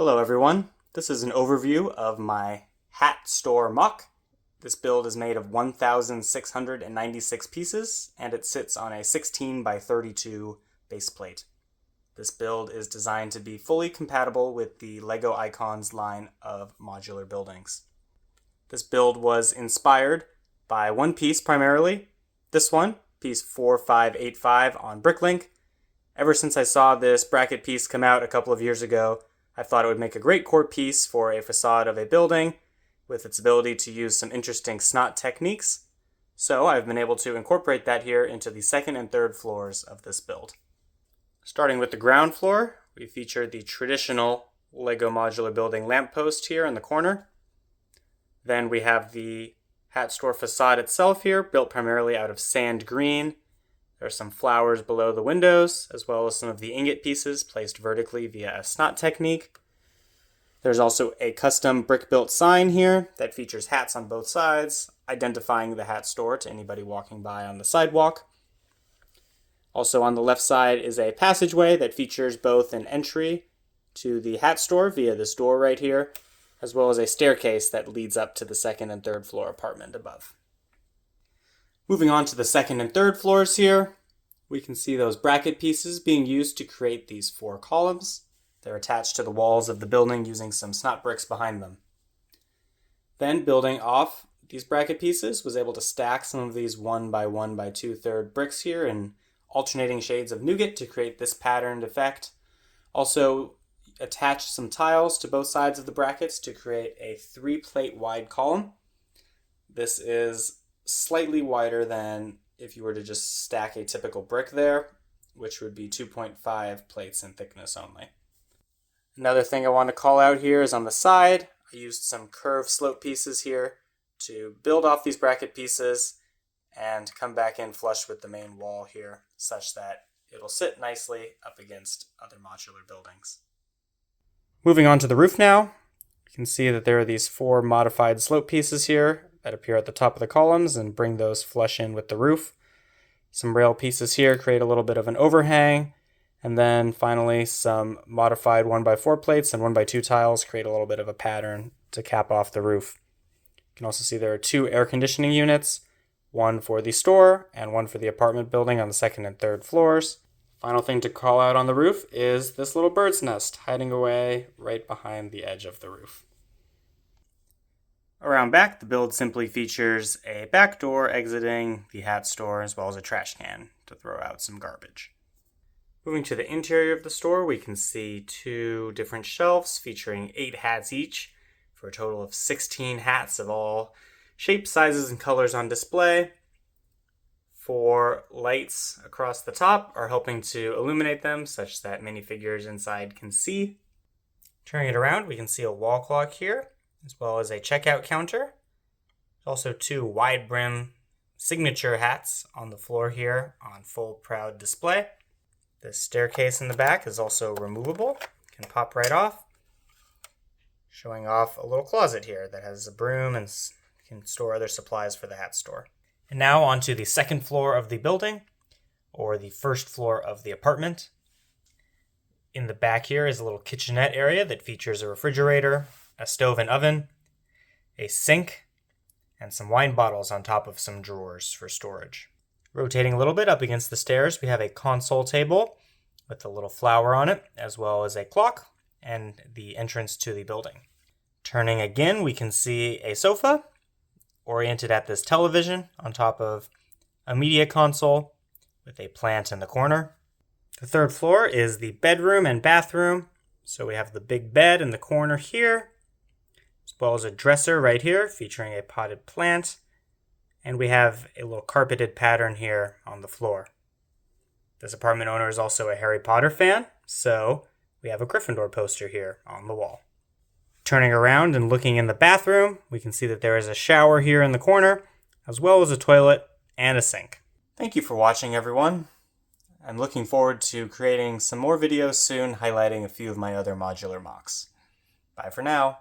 Hello everyone, this is an overview of my hat store mock. This build is made of 1,696 pieces and it sits on a 16 by 32 base plate. This build is designed to be fully compatible with the LEGO Icons line of modular buildings. This build was inspired by one piece primarily, this one, piece 4585 on Bricklink. Ever since I saw this bracket piece come out a couple of years ago, I thought it would make a great core piece for a facade of a building with its ability to use some interesting snot techniques. So I've been able to incorporate that here into the second and third floors of this build. Starting with the ground floor, we feature the traditional LEGO modular building lamppost here in the corner. Then we have the hat store facade itself here, built primarily out of sand green. There are some flowers below the windows, as well as some of the ingot pieces placed vertically via a snot technique. There's also a custom brick-built sign here that features hats on both sides, identifying the hat store to anybody walking by on the sidewalk. Also on the left side is a passageway that features both an entry to the hat store via this door right here, as well as a staircase that leads up to the second and third floor apartment above. Moving on to the second and third floors here, we can see those bracket pieces being used to create these 4 columns. They're attached to the walls of the building using some snot bricks behind them. Then, building off these bracket pieces, was able to stack some of these 1 by 1 by 2/3 bricks here in alternating shades of nougat to create this patterned effect. Also, attached some tiles to both sides of the brackets to create a 3-plate wide column. This is slightly wider than if you were to just stack a typical brick there, which would be 2.5 plates in thickness only. Another thing I want to call out here is on the side, I used some curved slope pieces here to build off these bracket pieces and come back in flush with the main wall here, such that it'll sit nicely up against other modular buildings. Moving on to the roof now, you can see that there are these 4 modified slope pieces here that appear at the top of the columns and bring those flush in with the roof. Some rail pieces here create a little bit of an overhang, and then finally some modified 1x4 plates and 1x2 tiles create a little bit of a pattern to cap off the roof. You can also see there are 2 air conditioning units, one for the store and one for the apartment building on the second and third floors. Final thing to call out on the roof is this little bird's nest hiding away right behind the edge of the roof. Around back, the build simply features a back door exiting the hat store as well as a trash can to throw out some garbage. Moving to the interior of the store, we can see 2 different shelves featuring 8 hats each for a total of 16 hats of all shapes, sizes, and colors on display. 4 lights across the top are helping to illuminate them such that minifigures inside can see. Turning it around, we can see a wall clock here, as well as a checkout counter. Also 2 wide brim signature hats on the floor here on full proud display. This staircase in the back is also removable, can pop right off, showing off a little closet here that has a broom and can store other supplies for the hat store. And now onto the second floor of the building, or the first floor of the apartment. In the back here is a little kitchenette area that features a refrigerator, a stove and oven, a sink, and some wine bottles on top of some drawers for storage. Rotating a little bit up against the stairs, we have a console table with a little flower on it, as well as a clock and the entrance to the building. Turning again, we can see a sofa oriented at this television on top of a media console with a plant in the corner. The third floor is the bedroom and bathroom. So we have the big bed in the corner here, as well as a dresser right here featuring a potted plant. And we have a little carpeted pattern here on the floor. This apartment owner is also a Harry Potter fan, so we have a Gryffindor poster here on the wall. Turning around and looking in the bathroom, we can see that there is a shower here in the corner, as well as a toilet and a sink. Thank you for watching, everyone. I'm looking forward to creating some more videos soon highlighting a few of my other modular mocks. Bye for now.